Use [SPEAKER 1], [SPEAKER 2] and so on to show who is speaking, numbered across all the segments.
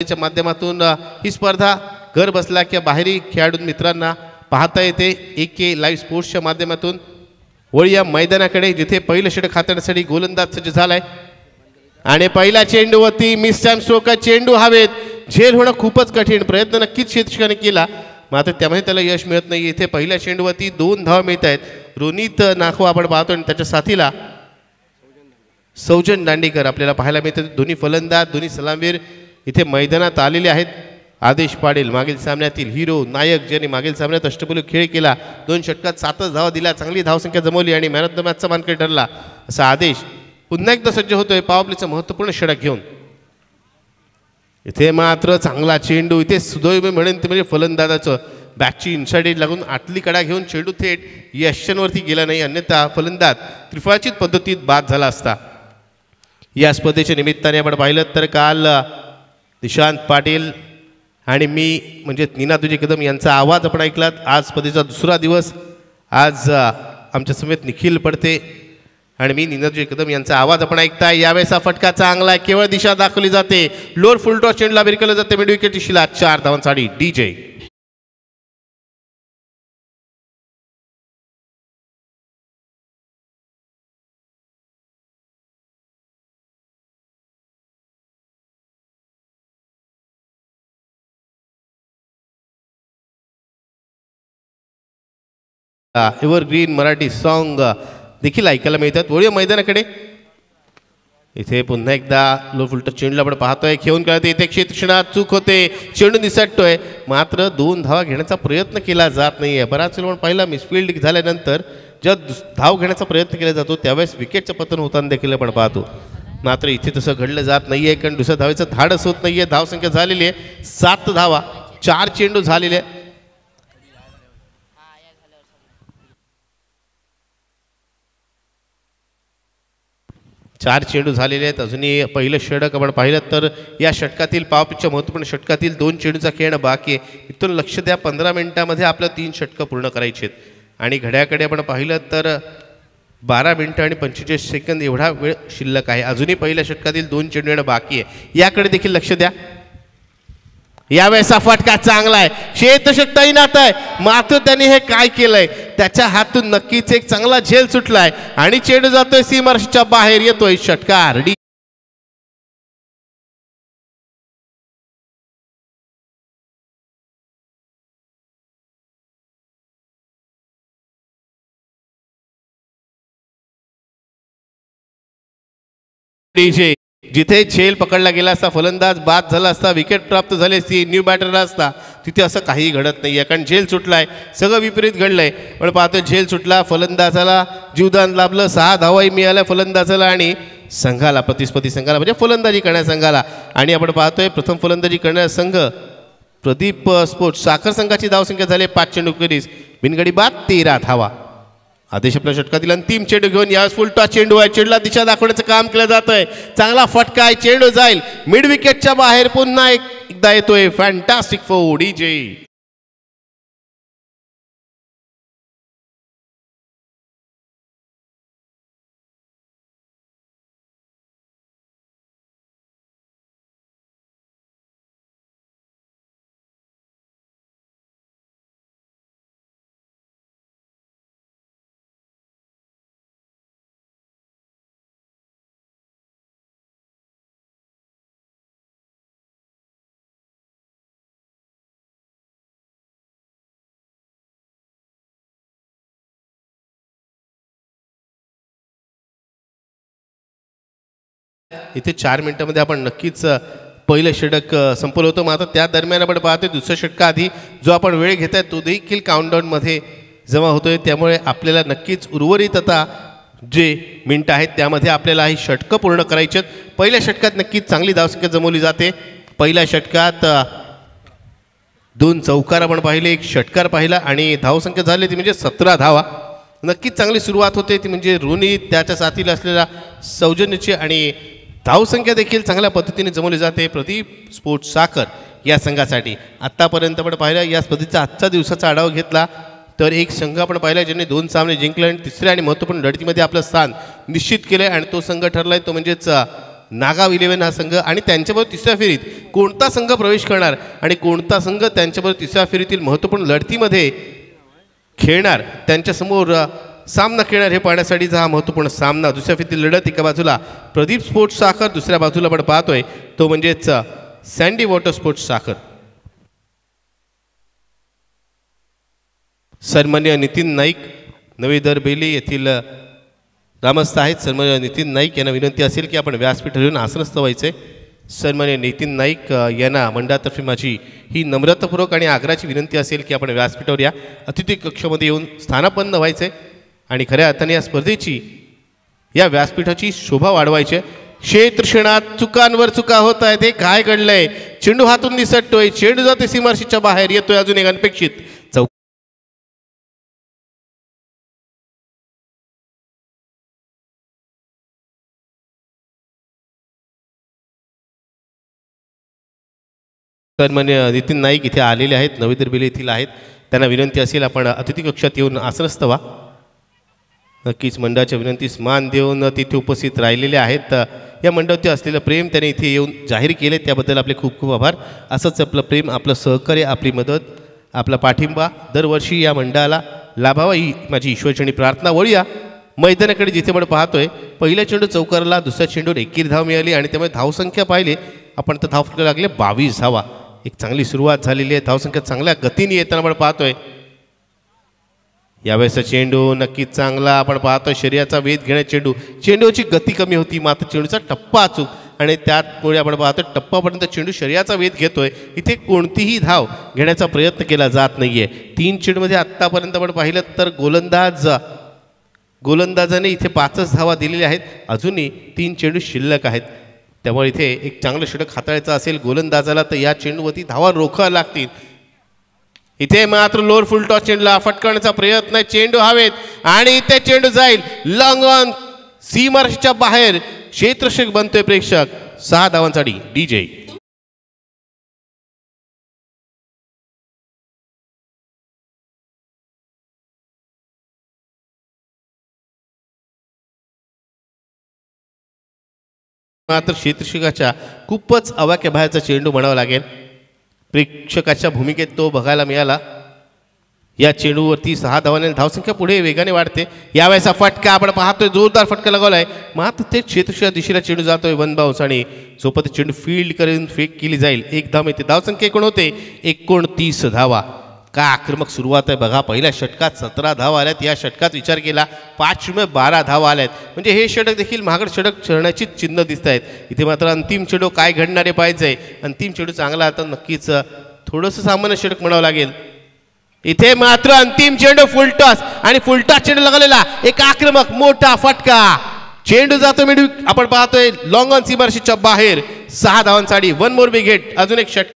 [SPEAKER 1] च्या माध्यमातून ही स्पर्धा घर बसल्या किंवा बाहेरील खेळाडू मित्रांना पाहता येते AK लाईव्ह स्पोर्ट्सच्या माध्यमातून। वळी या मैदानाकडे जिथे पहिलं षटक हाताळण्यासाठी गोलंदाज सज्ज झालाय आणि पहिला चेंडूवरती मिस टाइम स्ट्रोक चेंडू हवेत झेल होणं खूपच कठीण प्रयत्न नक्कीच क्षेत्ररक्षकाने केला मात्र त्यामध्ये त्याला यश मिळत नाही। इथे पहिल्या चेंडूवरती 2 धावा मिळत आहेत। रोनित नाखवा आपण पाहतो आणि त्याच्या साथीला सौजन दांडेकर आपल्याला पाहायला मिळते। दोन्ही फलंदाज दोन्ही सलामवीर इथे मैदानात आलेले आहेत। आदेश पाटील मागील सामन्यातील हिरो नायक ज्यांनी मागील सामन्यात अष्टपैलू खेळ केला 2 षटकात 7 धावा दिल्या चांगली धावसंख्या जमवली आणि मॅन ऑफ द मॅचचा मानकरी ठरला असा आदेश पुन्हा एकदा सज्ज होतोय पावरप्लेचं महत्त्वपूर्ण षटक घेऊन। इथे मात्र चांगला चेंडू इथे सुदैव म्हणेन ते म्हणजे फलंदाजाचं बॅकची इनसाइड एज लागून आतली कडा घेऊन चेंडू थेट यशांवरती गेला नाही अन्यथा फलंदाज त्रिफळाचीत पद्धतीत बाद झाला असता। या स्पर्धेच्या निमित्ताने आपण पाहिलं तर काल निशांत पाटील आणि मी म्हणजे निनादुजी कदम यांचा आवाज आपण ऐकलात। आज स्पर्धेचा दुसरा दिवस आज आमच्या समेत निखिल पडते आणि मी निनादुजी कदम यांचा आवाज आपण ऐकताय। यावेळेस फटका चांगला आहे केवळ दिशा दाखवली जाते लोअर फुल टॉस चेंडूला भिरकलं जाते मिड विकेट दिशेला 4 धावांसाठी DJ। एव्हरग्रीन मराठी सॉन्ग देखील ऐकायला मिळतात। वळूया मैदानाकडे इथे पुन्हा एकदा लो फुलटर चेंडूला आपण पाहतोय खेळून कळते इथे क्षेत्रक्षणात चूक होते चेंडू निसटतोय मात्र 2 धावा घेण्याचा प्रयत्न केला जात नाहीये। बराच वेळ पाहिला मिसफिल्ड झाल्यानंतर जेव्हा धाव घेण्याचा प्रयत्न केला जातो त्यावेळेस विकेटचं पतन होताना देखील आपण पाहतो मात्र इथे तसं घडलं जात नाहीये कारण दुसऱ्या धावेचं धाडस होत नाहीये। धावसंख्या झालेली आहे 7 धावा 4 चेंडू झालेले आहे। चार चेंडू झालेले आहेत। अजूनही पहिलं षटक आपण पाहिलं तर या षटकातील पावपिचच्या महत्त्वपूर्ण षटकातील 2 चेंडूचा खेळ बाकी आहे। इथून लक्ष द्या 15 मिनिटांमध्ये आपलं 3 षटकं पूर्ण करायची आहेत आणि घड्याकडे आपण पाहिलं तर 12 मिनिटं आणि 45 सेकंद एवढा वेळ शिल्लक आहे। अजूनही पहिल्या षटकातील 2 चेंडू येणं बाकी आहे याकडे देखील लक्ष द्या। यावेळेस फटका चांगला आहे क्षेत्ररक्षक तैनात आहे मात्र त्यांनी हे काय केलंय त्याच्या हातून नक्कीच एक चांगला झेल सुटलाय आणि चेंडू जातोय सीमारेषेच्या बाहेर येतोय षटकार। DJ जिथे झेल पकडला गेला असता फलंदाज बाद झाला असता विकेट प्राप्त झाली असती न्यू बॅटरला असता तिथे असं काही घडत नाहीये कारण झेल सुटलाय सगळं विपरीत घडलंय। पण पाहतोय झेल सुटला फलंदाजाला जीवदान लाभलं 6 धावाही मिळाल्या फलंदाजाला आणि संघाला प्रतिस्पर्धी संघाला म्हणजे फलंदाजी करणाऱ्या संघाला आणि आपण पाहतोय प्रथम फलंदाजी करणारा संघ प्रदीप स्पोर्ट्स साखर संघाची धावसंख्या झाली 5 चेंडू खेळीस बिनगडी बाद 13 धावा। आदेश आपल्या षटकातील अंतिम चेंडू घेऊन यावेळेस फुल टॉस चेंडू आहे चेंडूला दिशा दाखवण्याचं काम केलं जातंय चांगला फटका आहे चेंडू जाईल मिड विकेटच्या बाहेर पुन्हा एकदा येतोय फॅन्टास्टिक फोर DJ। इथे 4 मिनिटांमध्ये आपण नक्कीच पहिलं षटक संपवलं होतं मात्र त्या दरम्यान आपण पाहतोय दुसऱ्या षटकाआधी जो आपण वेळ घेताय तो देखील काउंटडाऊनमध्ये जमा होतोय त्यामुळे आपल्याला नक्कीच उर्वरित आता जे मिनिटं आहेत त्यामध्ये आपल्याला ही षटकं पूर्ण करायची आहेत। पहिल्या षटकात नक्कीच चांगली धावसंख्या जमवली जाते। पहिल्या षटकात 2 चौकार आपण पाहिले 1 षटकार पाहिला आणि धावसंख्या झाली ती म्हणजे 17 धावा। नक्कीच चांगली सुरुवात होते ती म्हणजे रोनित त्याच्या साथीला असलेला सौजन्याची आणि धावसंख्या देखील चांगल्या पद्धतीने जमवली जाते प्रदीप स्पोर्ट्स साखर या संघासाठी। आत्तापर्यंत आपण पाहिलं या स्पर्धेचा आजच्या दिवसाचा आढावा घेतला तर एक संघ आपण पाहिला ज्यांनी 2 सामने जिंकले आणि तिसऱ्या आणि महत्त्वपूर्ण लढतीमध्ये आपलं स्थान निश्चित केले आणि तो संघ ठरलाय तो म्हणजेच नागाव 11 हा संघ आणि त्यांच्याबरोबर तिसऱ्या फेरीत कोणता संघ प्रवेश करणार आणि कोणता संघ त्यांच्याबरोबर तिसऱ्या फेरीतील महत्त्वपूर्ण लढतीमध्ये खेळणार, त्यांच्यासमोर सामना खेळणार हे पाहण्यासाठीचा हा महत्त्वपूर्ण सामना. दुसऱ्या फेरीतील लढत एका बाजूला प्रदीप स्पोर्ट्स साखर, दुसऱ्या बाजूला आपण पाहतोय तो म्हणजेच सँडी वॉटर स्पोर्ट्स साखर. सन्मान्य नितीन नाईक नवी दरबेली येथील ग्रामस्थ आहेत. सन्मान्य नितीन नाईक यांना विनंती असेल की आपण व्यासपीठावर येऊन आसनस्थ व्हायचे. सन्मान्य नितीन नाईक यांना मंडळातर्फे माझी ही नम्रतापूर्वक आणि आग्रहाची विनंती असेल की आपण व्यासपीठावर या अतिथी कक्षामध्ये येऊन स्थानापन्न व्हायचे आणि खऱ्या अर्थाने या स्पर्धेची या व्यासपीठाची शोभा वाढवायची. क्षेत्रक्षणात चुकांवर चुका होत आहेत. हे काय घडलंय? चेंडू हातून निसटतोय, चेंडू जाते सीमारेषेच्या बाहेर, येतोय अजून एक अनपेक्षित चौक. सन्मान्य नितीन नाईक इथे आलेले आहेत, नवी दरबेली येथील आहेत. त्यांना विनंती असेल आपण अतिथी कक्षात येऊन आसनस्थ व्हा. नक्कीच मंडळाच्या विनंतीस मान देऊन तिथे उपस्थित राहिलेले आहेत. या मंडळावरती असलेलं प्रेम त्याने इथे येऊन जाहीर केले, त्याबद्दल आपले खूप खूप आभार. असंच आपलं प्रेम, आपलं सहकार्य, आपली मदत, आपला पाठिंबा दरवर्षी या मंडळाला लाभावा ही माझी ईश्वरचरणी प्रार्थना. वळूया मैदानाकडे, जिथे आपण पाहतोय पहिल्या चेंडू चौकारला, दुसऱ्या चेंडूवर 21 धाव मिळाली आणि त्यामुळे धावसंख्या पाहिली आपण तर धाव फटका लागले 22 धावा. एक चांगली सुरुवात झालेली आहे. धावसंख्या चांगल्या गतीने येताना आपण पाहतोय. यावेळेसचा चेंडू नक्कीच चांगला आपण पाहतोय. शरीराचा वेध घेण्याचा चेंडू, चेंडूची गती कमी होती मात्र चेंडूचा टप्पा अचूक आणि त्यामुळे आपण पाहतोय टप्पापर्यंत चेंडू शरीराचा वेध घेतोय. इथे कोणतीही धाव घेण्याचा प्रयत्न केला जात नाहीये. 3 चेंडूमध्ये आत्तापर्यंत आपण पाहिलं तर गोलंदाजाने इथे 5च धावा दिलेल्या आहेत. अजूनही 3 चेंडू शिल्लक आहेत. त्यामुळे इथे एक चांगलं षटक हाताळायचं असेल गोलंदाजाला तर या चेंडूवरती धावा रोखाव्या लागतील. इथे मात्र लोअर फुल टॉस चेंडूला फटकारण्याचा प्रयत्न, चेंडू हवेत आणि इथे चेंडू जाईल लॉंग ऑन सीमारेषेच्या बाहेर. क्षेत्ररक्षक बनतोय प्रेक्षक. 6 धावांसाठी डीजे. मात्र क्षेत्ररक्षकाच्या खूपच अवाक्या बाहेरचा चेंडू म्हणावा लागेल. प्रेक्षकाच्या भूमिकेत तो बघायला मिळाला. या चेंडूवरती 6 धावांनी धावसंख्या पुढे वेगाने वाढते. यावेळेचा फटका आपण पाहतोय, जोरदार फटका लगावलाय मात्र ते क्षेत्ररक्षकाच्या दिशेला चेंडू जातोय वन बाउन्स आणि सोबत चेंडू फील्ड करून फेक केली जाईल. 1 धाव मिळते. धावसंख्या एकूण होते 29 धावा. का आक्रमक सुरुवात आहे बघा. पहिल्या षटकात 17 धावा आल्यात. या षटकात विचार केला 5 12 धावा आल्यात. म्हणजे हे षटक देखील महागड षटक ठरण्याची चिन्ह दिसत आहेत. इथे मात्र अंतिम चेंडू काय घडणारे पाहिजे. अंतिम चेंडू चांगला आता नक्कीच थोडंसं सामान्य षटक म्हणावं लागेल. इथे मात्र अंतिम चेंडू फुलटॉस आणि फुलटॉस चेंडू लागलेला एक आक्रमक मोठा फटका. चेंडू जातो मिडू आपण पाहतोय लॉंग ऑन सीमारेषेच्या बाहेर. 6 धावांसाठी. 1 मोर बिग हिट. अजून एक षटक.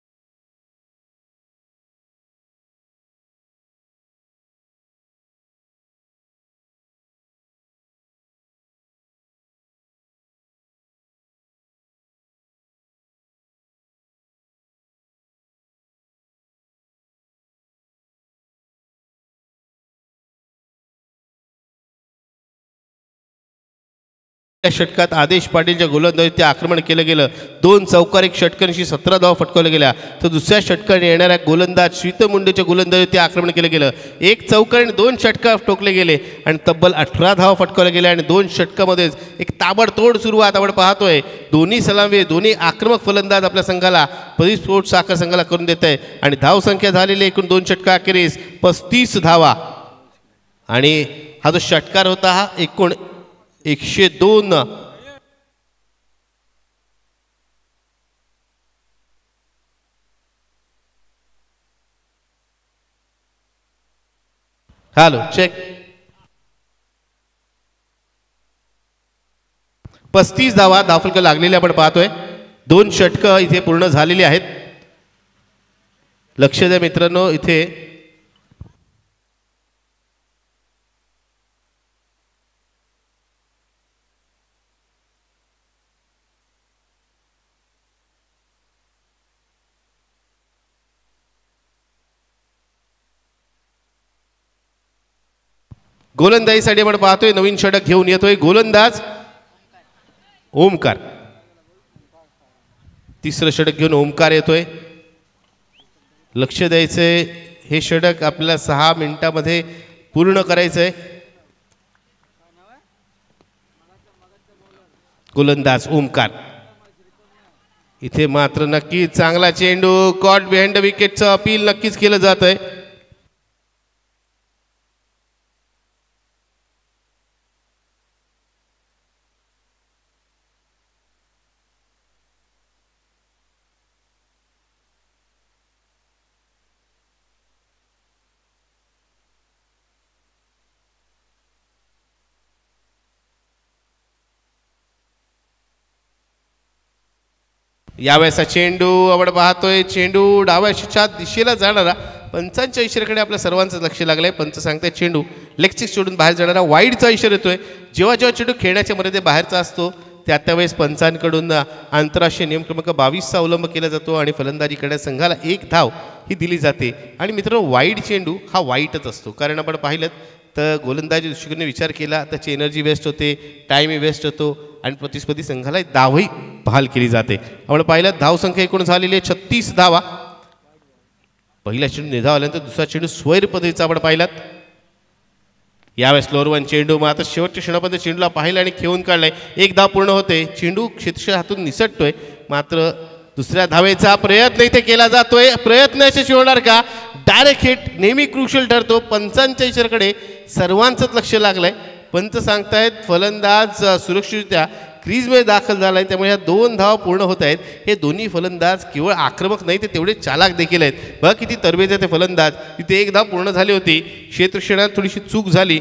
[SPEAKER 1] षटकात आदेश पाटीलच्या गोलंदाजीत आक्रमण केलं गेलं. 2 चौकार 1 षटकांशी 17 धावा फटकावल्या गेल्या. तर दुसऱ्या षटकाने येणाऱ्या गोलंदाज श्रीत मुंडेच्या गोलंदाजीत आक्रमण केलं गेलं. 1 चौकार आणि 2 षटका ठोकले गेले आणि तब्बल 18 धावा फटकावल्या गेल्या आणि 2 षटकामध्येच एक ताबडतोड सुरुवात आपण पाहतोय. दोन्ही सलामीवीर, दोन्ही आक्रमक फलंदाज आपल्या संघाला प्रदीप स्पोर्ट्स साखर संघाला करून देत आहे आणि धावसंख्या झालेली एकूण 2 षटका अखेरीस 35 धावा आणि हा जो षटकार होता हा एकूण 102. Hello check. 35 धावा धावफलक लागलेले आपण पाहतोय. 2 षटकं इथे पूर्ण झालेली आहेत. लक्ष द्या मित्रांनो. इथे गोलंदाजीसाठी आपण पाहतोय नवीन षटक घेऊन येतोय गोलंदाज ओमकार. तिसरं षटक घेऊन ओमकार येतोय. लक्ष द्यायचंय, हे षटक आपल्याला 6 मिनिटांमध्ये पूर्ण करायचंय. गोलंदाज ओमकार. इथे मात्र नक्कीच चांगला चेंडू, कॉट बिहाइंड द विकेटचं अपील नक्कीच केलं जात आहे. यावेळेचा चेंडू आपण पाहतोय, चेंडू डाव्याच्या दिशेला जाणारा, पंचांच्या इशाऱ्याकडे आपल्या सर्वांचं लक्ष लागलंय. पंच सांगताय चेंडू लेग सिक्स सोडून बाहेर जाणारा वाईडचा इशारा येतोय. जेव्हा जेव्हा चेंडू खेळण्याच्या मर्यादे बाहेरचा असतो त्यावेळेस पंचांकडून आंतरराष्ट्रीय नियम क्रमांक 22चा अवलंब केला जातो आणि फलंदाजी करण्यास संघाला 1 धाव ही दिली जाते. आणि मित्रांनो, वाईड चेंडू हा वाईटच असतो, कारण आपण पाहिलं तर गोलंदाजी दृष्टिकोनाने विचार केला त्याची एनर्जी वेस्ट होते, टाईमही वेस्ट होतो आणि प्रतिस्पर्धी संघाला धावही बहाल केली जाते. आपण पाहिलं धावसंख्या एकूण झालेली आहे 36 धावा. पहिला चेंडू निधावल्यानंतर दुसरा चेंडू स्वैर पद्धतीचा आपण पाहिलात. यावेळेस स्लोअर वन चेंडू मात्र शेवटच्या क्षणामध्ये चेंडूला पाहिलं आणि खेळून काढलाय. 1 धाव पूर्ण होते. चेंडू क्षेत्रक्षण हातून निसटतोय, मात्र दुसऱ्या धावेचा प्रयत्न इथे केला जातोय. प्रयत्न यशस्वी होणार का? डायरेक्ट हिट नेहमी क्रुशियल ठरतो. पंचांच्या इशाऱ्याकडे सर्वांचंच लक्ष लागलंय. पंच सांगतायत फलंदाज सुरक्षितरित्या क्रीजमध्ये दाखल झालाय, त्यामुळे ह्या 2 धावा पूर्ण होत आहेत. हे दोन्ही फलंदाज केवळ आक्रमक नाही, ते तेवढे चालाक देखील आहेत. बघा किती तरबेज आहे ते फलंदाज. तिथे 1 धाव पूर्ण झाली होती, क्षेत्रक्षणात थोडीशी चूक झाली,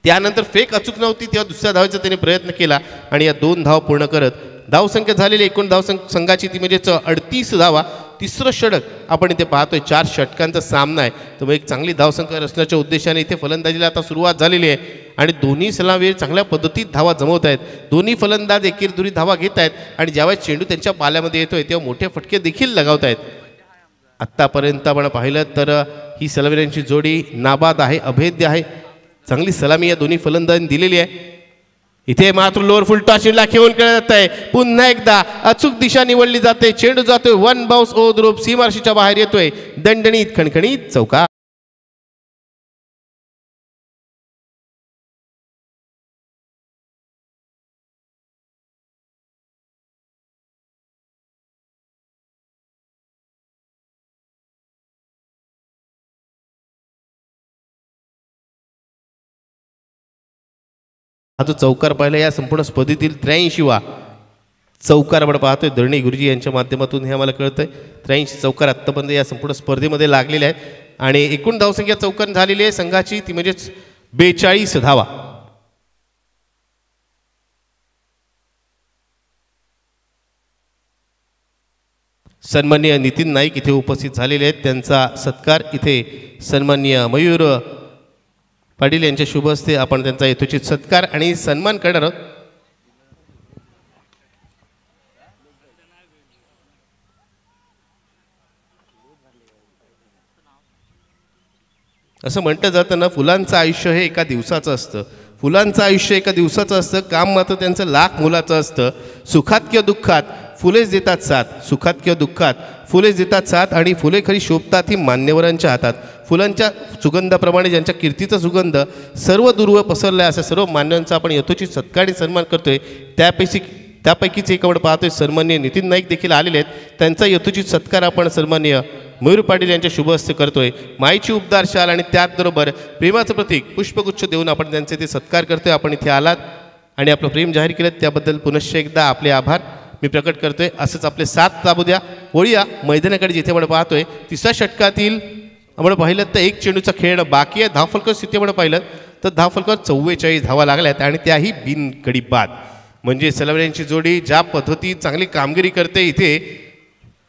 [SPEAKER 1] त्यानंतर फेक अचूक नव्हती, तेव्हा दुसऱ्या धावेचा त्याने प्रयत्न केला आणि या 2 धावा पूर्ण करत धावसंख्या झालेली एकूण संघाची ती म्हणजे 38 धावा. तिसरं षटक आपण इथे पाहतोय. 4 षटकांचा सामना आहे, तर एक चांगली धावसंख्या रचण्याच्या उद्देशाने इथे फलंदाजीला आता सुरुवात झालेली आहे आणि दोन्ही सलामीवीर चांगल्या पद्धतीत धावा जमवत आहेत. दोन्ही फलंदाज एकेर दुरी धावा घेत आहेत आणि ज्यावेळेस चेंडू त्यांच्या पाल्यामध्ये येतोय तेव्हा मोठे फटके देखील लगावत आहेत. आत्तापर्यंत आपण पाहिलं तर ही सलामीवीरांची जोडी नाबाद आहे, अभेद्य आहे. चांगली सलामी या दोन्ही फलंदाजांनी दिलेली आहे. इथे मात्र लोअर फुल टॉसला खेळून केलं जात आहे. पुन्हा एकदा अचूक दिशा निवडली जाते. चेंडू जातोय 1 बाउन्स ओ द्रुप सीमारशीच्या बाहेर येतोय. दणदणीत खणखणीत चौकार. हा जो चौकार पाहिला या संपूर्ण स्पर्धेतील 83वा चौकार आपण पाहतोय. धरणी गुरुजी यांच्या माध्यमातून हे आम्हाला कळतंय. 83 चौकार आत्तापर्यंत या संपूर्ण स्पर्धेमध्ये लागलेले आहेत आणि एकूण धावसंख्या चौकार झालेली आहे संघाची ती म्हणजेच 42 धावा. सन्माननीय नितीन नाईक इथे उपस्थित झालेले आहेत. त्यांचा सत्कार इथे सन्माननीय मयूर पाटील यांच्या शुभ हस्ते आपण त्यांचा यथोचित सत्कार आणि सन्मान करणार आहोत. असं म्हटलं जातं ना, फुलांचं आयुष्य हे एका दिवसाचं असतं. फुलांचं आयुष्य एका दिवसाचं असतं, काम मात्र त्यांचं लाख मुलाचं असतं. सुखात किंवा दुःखात फुलेच देतात साथ, सुखात किंवा दुःखात फुलेच देतात साथ आणि फुले खरी शोभतात ही मान्यवरांच्या हातात. फुलांच्या सुगंधाप्रमाणे ज्यांच्या कीर्तीचा सुगंध सर्व दूरवर पसरला अशा सर्व मान्यवांचा आपण यथोचित सत्कार आणि सन्मान करतोय. त्यापैकीच एक आपण पाहतोय सन्माननीय नितीन नाईक देखील आलेले आहेत. त्यांचा यथोचित सत्कार आपण सन्माननीय मयूर पाटील यांच्या शुभ हस्ते करतोय. माईची उपदार शाल आणि त्याचबरोबर प्रेमाचं प्रतीक पुष्पगुच्छ देऊन आपण त्यांचे ते सत्कार करतोय. आपण इथे आलात आणि आपलं प्रेम जाहीर केलं त्याबद्दल पुनश्च एकदा आपले आभार मी प्रकट करतोय. असंच आपले 7 लाभू द्या. वळूया मैदानाकडे जिथे आपण पाहतोय. तिसऱ्या षटकातील आपण पाहिलं तर 1 चेंडूचा खेळ बाकी आहे. धावफलकावर स्थिती आपण पाहिलं तर धावफलकावर 44 धावा लागल्यात आणि त्याही बिनगडी बाद. म्हणजे सलामीवीरांची जोडी ज्या पद्धतीत चांगली कामगिरी करते इथे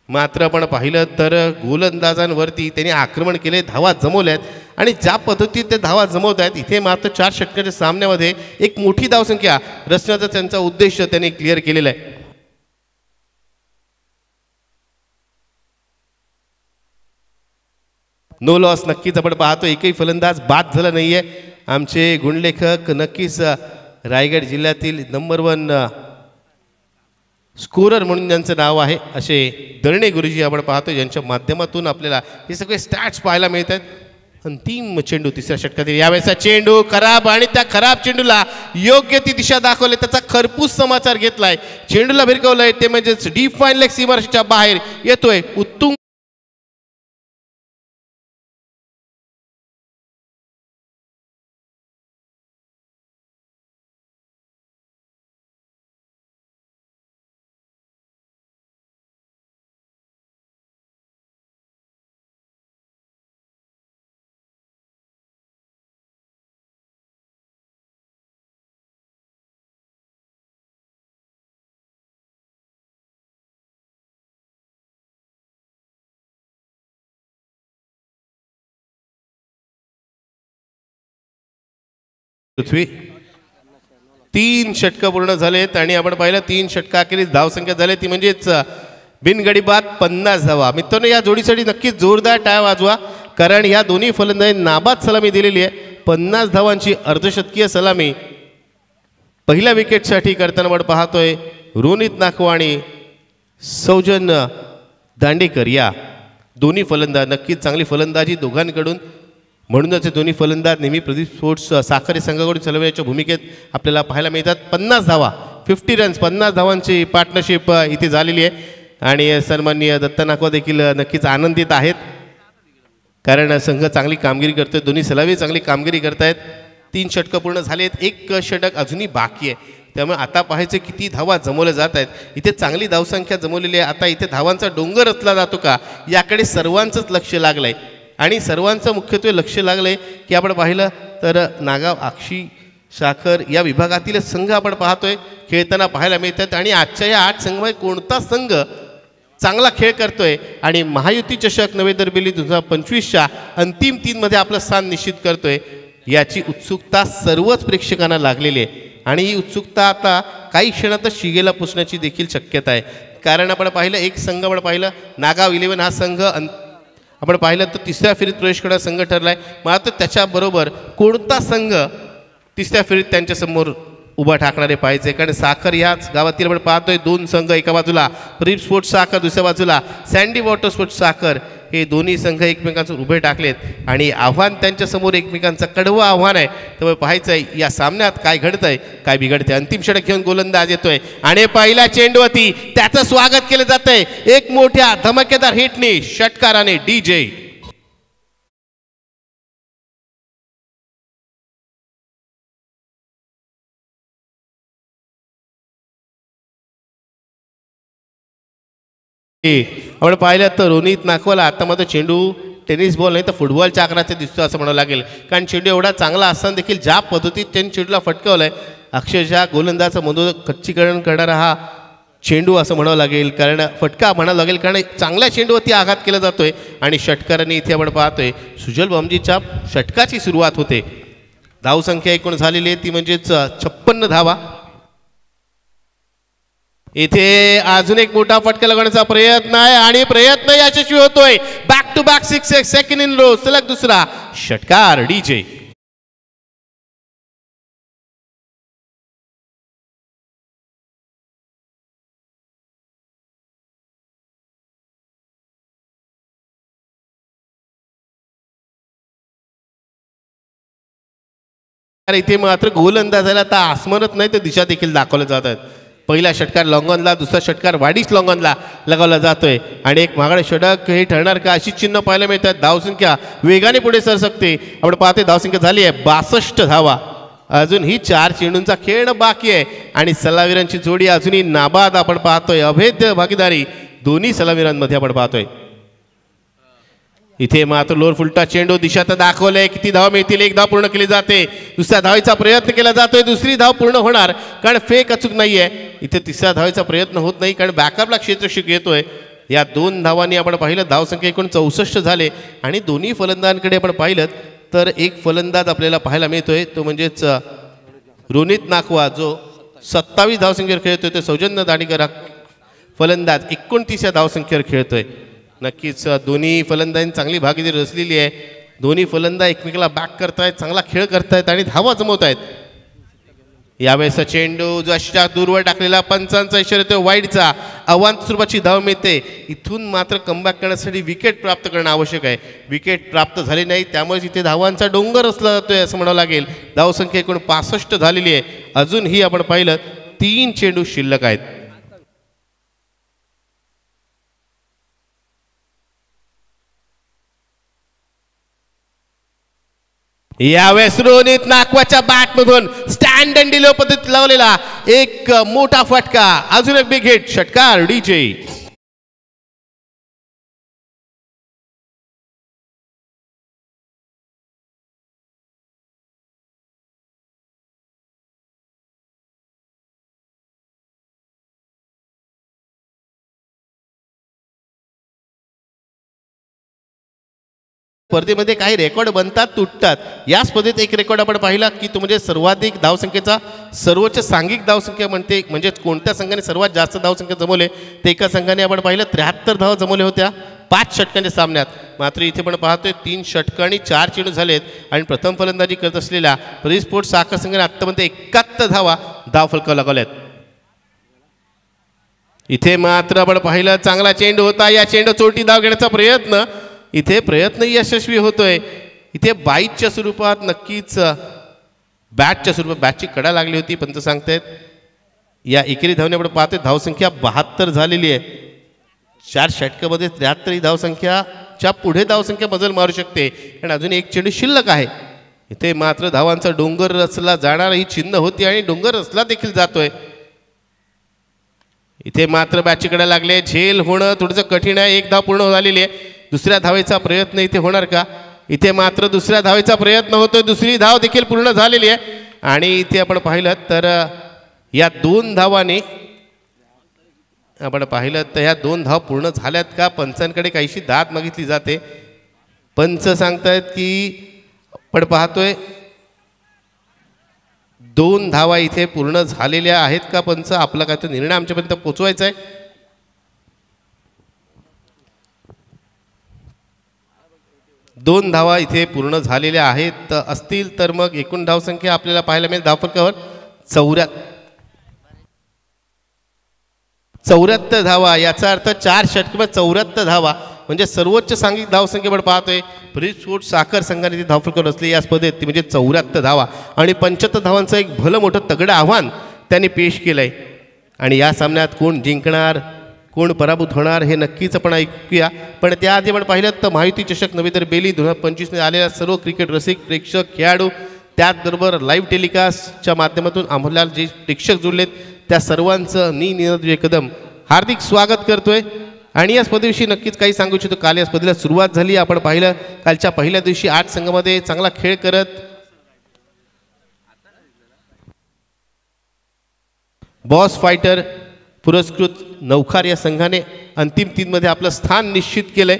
[SPEAKER 1] मात्र आपण पाहिलं तर गोलंदाजांवरती त्यांनी आक्रमण केले, धावा जमवल्यात आणि ज्या पद्धतीत ते धावा जमवत आहेत इथे मात्र 4 षटकाच्या सामन्यामध्ये एक मोठी धावसंख्या रचण्याचा त्यांचा उद्देश त्यांनी क्लिअर केलेला आहे. नो लॉस नक्कीच आपण पाहतो. एकही फलंदाज बाद झाला नाहीये. आमचे गुणलेखक नक्कीच रायगड जिल्ह्यातील नंबर 1 स्कोरर म्हणून ज्यांचं नाव आहे असे दर्णे गुरुजी आपण पाहतो, ज्यांच्या माध्यमातून आपल्याला हे सगळे स्टॅट्स पाहायला मिळत आहेत. अंतिम चेंडू तिसऱ्या षटकातील, यावेळेचा चेंडू खराब आणि त्या खराब चेंडूला योग्य ती दिशा दाखवली, त्याचा खरपूस समाचार घेतलाय, चेंडूला भिरकवलंय, ते म्हणजेच डिफाईन लेग सीमारेषेच्या बाहेर येतोय. उत्तुंग पृथ्वी 3 षटकं पूर्ण झालेत आणि आपण पाहिलं 3 षटकाखेरीज धावसंख्या झाली ती म्हणजेच बिनगडी बाद 50 धावा. मित्रांनो, या जोडीसाठी नक्कीच जोरदार टाळ्या वाजवा, कारण या दोन्ही फलंदाजांनी नाबाद सलामी दिलेली आहे. 50 धावांची अर्धशतकीय सलामी पहिल्या विकेटसाठी करताना आपण पाहतोय. रोनित नाखवा आणि सौजन्य दांडेकर या दोन्ही फलंदाज, नक्कीच चांगली फलंदाजी दोघांकडून. म्हणूनच हे दोन्ही फलंदाज नेहमी प्रदीप स्पोर्ट्स साखरे संघाकडून चालवण्याच्या भूमिकेत आपल्याला पाहायला मिळतात. 50 धावा, 50 रन्स, 50 धावांची पार्टनरशिप इथे झालेली आहे आणि सन्माननीय दत्ता नाखवा देखील नक्कीच आनंदित आहेत, कारण संघ चांगली कामगिरी करतोय, दोन्ही सलावी चांगली कामगिरी करतायत. 3 षटकं पूर्ण झालेत, 1 षटक अजूनही बाकी आहे, त्यामुळे आता पाहायचं किती धावा जमवल्या जात आहेत. इथे चांगली धावसंख्या जमवलेली आहे. आता इथे धावांचा डोंगर रचला जातो का, याकडे सर्वांचंच लक्ष लागलं आहे आणि सर्वांचं मुख्यत्वे लक्ष लागलं आहे की आपण पाहिलं तर नागाव, आक्षी, साखर या विभागातील संघ आपण पाहतोय खेळताना पाहायला मिळतात. आणि आजच्या या 8 संघामध्ये कोणता संघ चांगला खेळ करतोय आणि महायुती चषक नवे दरबिली 2025च्या अंतिम 3 आपलं स्थान निश्चित करतोय, याची उत्सुकता सर्वच प्रेक्षकांना लागलेली आहे. आणि ही उत्सुकता आता काही क्षणातच शिगेला पोचण्याची देखील शक्यता आहे, कारण आपण पाहिलं एक संघ आपण पाहिलं नागाव 11 हा संघ आपण पाहिलं तर तिसऱ्या फेरीत प्रवेश करणारा संघ ठरला आहे. मात्र त्याच्याबरोबर कोणता संघ तिसऱ्या फेरीत त्यांच्यासमोर उभा ठाकणारे पाहिजे, कारण साखर ह्याच गावातील आपण पाहतोय 2 संघ, एका बाजूला प्रदीप स्पोर्ट्स साखर, दुसऱ्या बाजूला सँडी वॉटर स्पोर्ट्स साखर, हे दोन्ही संघ एकमेकांसमोर उभे टाकलेत आणि आव्हान त्यांच्यासमोर एकमेकांचं कडवं आव्हान आहे. त्यामुळे पाहायचं आहे या सामन्यात काय घडतंय, काय बिघडतंय. अंतिम षटक घेऊन गोलंदाज येतोय आणि पहिल्या चेंडूवरती त्याचं स्वागत केलं जातंय एक मोठ्या धमाकेदार हिटने, षटकाराने DJ. आपण पाहिलं तर रोनित नाखवाला आता मात्र चेंडू टेनिस बॉल नाही तर फुटबॉलच्या आकाराचा दिसतो असं म्हणावं लागेल, कारण चेंडू एवढा चांगला असताना देखील ज्या पद्धतीत त्यांनी चेंडूला फटकावलाय, अक्षरशः गोलंदाजाचं मनोरथ खच्चीकरण करणारा हा चेंडू असं म्हणावं लागेल, कारण फटका म्हणावं लागेल, कारण चांगल्या चेंडूवरती आघात केला जातोय. आणि षटकारांनी इथे आपण पाहतोय सुजल बमजीच्या षटकाची सुरुवात होते. धावसंख्या एकूण झालेली आहे ती म्हणजेच 56 धावा. इथे अजून एक मोठा फटका लागण्याचा प्रयत्न आहे आणि प्रयत्न यशस्वी होतोय. Back to back 6 second in row, सलग दुसरा षटकार DJ. इथे मात्र गोलंदाजाला आता आसमानत नाही तर दिशा देखील दाखवल्या जात आहेत. पहिला षटकार लॉंगॉनला, दुसरा षटकार वाडीस लॉंगॉनला लगावला जातोय आणि एक महागडे षटक हे ठरणार का अशी चिन्ह पाहायला मिळतात. धावसंख्या वेगाने पुढे सरसकते. आपण पाहते धावसंख्या झाली आहे 62 धावा. अजून ही 4 चेंडूंचा खेळ बाकी आहे आणि सलामीरांची जोडी अजूनही नाबाद आपण पाहतोय. अभेद्य भागीदारी दोन्ही सलामीरांमध्ये आपण पाहतोय. इथे मात्र लोअर फुलटा चेंडू, दिशा तर दाखवलंय किती धावा मिळतील. 1 धाव पूर्ण केली जाते, दुसऱ्या धावेचा प्रयत्न केला जातोय, दुसरी धाव पूर्ण होणार कारण फेक अचूक नाहीये. इथे तिसऱ्या धावेचा प्रयत्न होत नाही कारण बॅकअपला क्षेत्ररक्षक येतोय. या 2 धावांनी आपण पाहिलं धावसंख्या एकूण 64 झाले आणि दोन्ही फलंदाजांकडे आपण पाहिलं तर एक फलंदाज आपल्याला पाहायला मिळतोय, तो म्हणजेच रोनित नाखवा जो 27 धावसंख्येवर खेळतोय, तो सौजन्य दांडेकर फलंदाज 29 धावसंख्येवर खेळतोय. नक्कीच दोन्ही फलंदाजांनी चांगली भागीदारी रचलेली आहे. दोन्ही फलंदाज एकमेकाला बॅक करतायत, चांगला खेळ करतायत आणि धावा जमवत आहेत. यावेळेस चेंडू जशा दूरवर टाकलेला पंचांचा इशारा येतो वाईडचा अवांत स्वरूपाची धाव मिळते. इथून मात्र कमबॅक करण्यासाठी विकेट प्राप्त करणं आवश्यक आहे. विकेट प्राप्त झाली नाही त्यामुळे इथे धावांचा डोंगर असला जातोय असं म्हणावं लागेल. धावसंख्या एकूण 65 झालेली आहे. अजूनही आपण पाहिलं 3 चेंडू शिल्लक आहेत. यावेळेस रोनित नाकवाच्या बॅटमधून स्टँड अँड डिलो पद्धतीत लावलेला एक मोठा फटका. अजून एक बिग हिट षटकार डीजे. स्पर्धेमध्ये काही रेकॉर्ड बनतात तुटतात. या स्पर्धेत एक रेकॉर्ड आपण पाहिला की तो म्हणजे सर्वाधिक धावसंख्येचा सर्वोच्च सांघिक धावसंख्या म्हणजे कोणत्या संघाने सर्वात जास्त धावसंख्या जमवले ते एका संघाने आपण पाहिलं 73 धावा जमवल्या होत्या 5 षटकांच्या सामन्यात. मात्र इथे पण पाहतोय 3 षटकं आणि 4 चेंडू झालेत आणि प्रथम फलंदाजी करत असलेल्या प्री स्पोर्ट्स साखर संघाने आत्तापर्यंत 71 धावा धावफलकावर लगावल्यात. इथे मात्र आपण पाहिलं चांगला चेंडू होता. या चेंडू चोटी धाव घेण्याचा प्रयत्न यशस्वी होतोय. इथे बाईटच्या स्वरूपात नक्कीच बॅटच्या स्वरूपात बॅटची कडा लागली होती. पंच सांगतायत या एकेरी धावने आपण पाहतोय धावसंख्या 72 झालेली आहे. 4 षटकामध्ये 73 ही धावसंख्याच्या पुढे धावसंख्या बदल मारू शकते आणि अजून एक चेंडू शिल्लक आहे. इथे मात्र धावांचा डोंगर रचला जाणार ही चिन्ह होती आणि डोंगर रचला देखील जातोय. इथे मात्र बॅटची कडा लागले. झेल होणं थोडंसं कठीण आहे. एक धाव पूर्ण झालेली आहे. दुसऱ्या धावेचा प्रयत्न इथे होणार का? इथे मात्र दुसऱ्या धावेचा प्रयत्न होतोय. दुसरी धाव देखील पूर्ण झालेली आहे आणि इथे आपण पाहिलं तर या 2 धावांनी आपण पाहिलं तर ह्या 2 धाव पूर्ण झाल्यात का? पंचांकडे काहीशी दाद मागितली जाते. पंच सांगतायत की आपण पाहतोय 2 धावा इथे पूर्ण झालेल्या आहेत का? पंच आपला काय तो निर्णय आमच्यापर्यंत पोहोचवायचा आहे. 2 धावा इथे पूर्ण झालेल्या आहेत असतील तर मग एकूण धावसंख्या आपल्याला पाहायला मिळेल धावफलकावर 74 धावा. याचा अर्थ 4 षटकामध्ये 74 धावा म्हणजे सर्वोच्च सांघिक धावसंख्येवर पाहतोय प्री स्पोर्ट्स साखर संघाने धावफलकावर असले या स्पर्धेत ती म्हणजे 74 धावा आणि 75 धावांचं एक भलं मोठं तगडं आव्हान त्यांनी पेश केलंय. आणि या सामन्यात कोण जिंकणार कोण पराभूत होणार हे नक्कीच आपण ऐकूया. पण त्याआधी आपण पाहिलं तर महायुती चषक नव्हे तर बेली 2025 आलेल्या सर्व क्रिकेट रसिक प्रेक्षक खेळाडू त्याचबरोबर लाईव्ह टेलिकास्टच्या माध्यमातून आम्हाला जे प्रेक्षक जुळलेत त्या सर्वांचं निरंजय कदम हार्दिक स्वागत करतोय. आणि या स्पर्धेविषयी नक्कीच काही सांगू इच्छितो. काल या स्पर्धेला सुरुवात झाली. आपण पाहिलं कालच्या पहिल्या दिवशी 8 संघामध्ये चांगला खेळ करत बॉस फायटर पुरस्कृत नवखार या संघाने अंतिम 3 मध्ये आपलं स्थान निश्चित केलंय.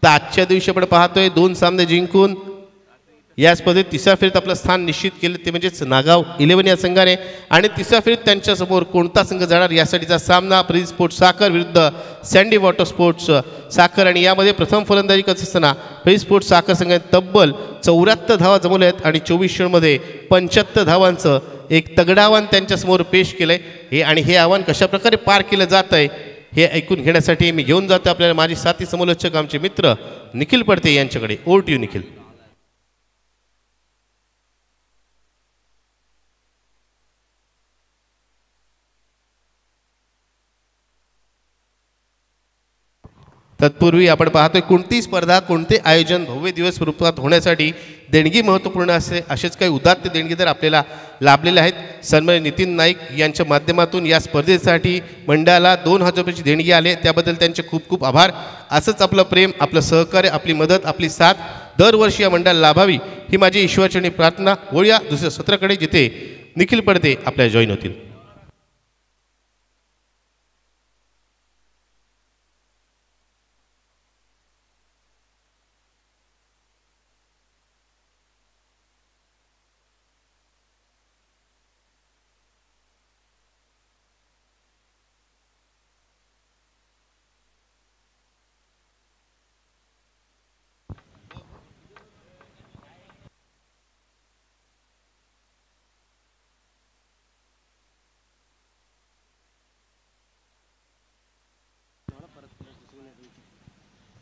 [SPEAKER 1] तर आजच्या दिवशी आपण पाहतोय 2 सामने जिंकून या स्पर्धेत 3ऱ्या फेरीत आपलं स्थान निश्चित केलं ते म्हणजेच नागाव 11 या संघाने. आणि 3ऱ्या फेरीत त्यांच्यासमोर कोणता संघ जाणार यासाठीचा सामना प्री स्पोर्ट्स साखर विरुद्ध सँडी वॉटर स्पोर्ट्स साखर. आणि यामध्ये प्रथम फलंदाजी करत असताना प्री स्पोर्ट्स साखर संघाने तब्बल 74 धावा जमवल्या आहेत आणि 24 षटकांमध्ये 75 धावांचं एक तगडं आव्हान त्यांच्यासमोर पेश केलंय. हे आव्हान कशाप्रकारे पार केलं जात आहे हे ऐकून घेण्यासाठी मी घेऊन जातो आपल्याला माझे साथी समोलचक आमचे मित्र निखिल पडते यांच्याकडे. Over to you Nikhil. तत्पूर्वी आपण पाहतोय कोणती स्पर्धा कोणते आयोजन भव्य दिवस रूपात होण्यासाठी देणगी महत्त्वपूर्ण असेच काही उदात्त देणगी तर आपल्याला लाभलेले आहेत. सन्माननीय नितीन नाईक यांच्या माध्यमातून या स्पर्धेसाठी मंडळाला 2000 रुपयाची देणगी आले त्याबद्दल त्यांचे खूप खूप आभार. असंच आपलं प्रेम आपलं सहकार्य आपली मदत आपली साथ दरवर्षी या मंडळाला लाभावी ही माझी ईश्वरचरणी प्रार्थना. वळूया दुसऱ्या सत्राकडे जिथे निखिल पडते आपल्या जॉईन होतील.